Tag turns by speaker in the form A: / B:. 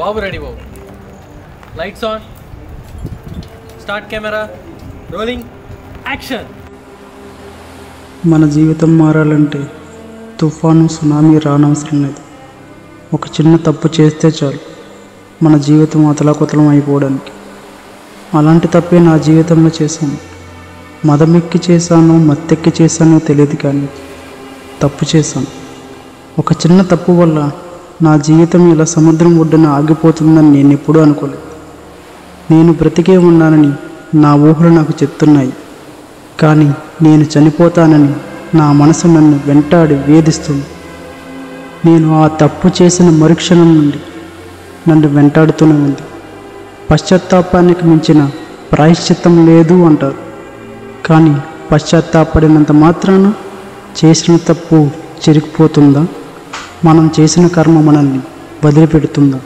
A: Babu ready Babu. Lights on, start camera, rolling, action.
B: మన జీవితం మారాలంటే తుఫాను సునామీ రానవసరం లేదు. ఒక చిన్న తప్పు చేస్తే చాలు మన జీవితం అతలాకుతలం అయిపోవడానికి. అలాంటి తప్పే నా జీవితంలో చేశాను. మదమెక్కి చేశానో మత్తెక్కి చేశానో తెలియదు, కానీ తప్పు చేశాను. ఒక చిన్న తప్పు వల్ల నా జీవితం ఇలా సముద్రం ఒడ్డున ఆగిపోతుందని నేను ఎప్పుడూ అనుకోలేదు. నేను బ్రతికే ఉన్నానని నా ఊహలు నాకు చెప్తున్నాయి, కానీ నేను చనిపోతానని నా మనసు నన్ను వెంటాడి వేధిస్తుంది. నేను ఆ తప్పు చేసిన మరుక్షణం నుండి నన్ను వెంటాడుతూనే ఉంది. పశ్చాత్తాపానికి మించిన ప్రాయశ్చిత్తం లేదు అంటారు, కానీ పశ్చాత్తాపడినంత మాత్రాన చేసిన తప్పు చెరిగిపోతుందా? మనం చేసిన కర్మ మనల్ని వదిలిపెడుతుందా?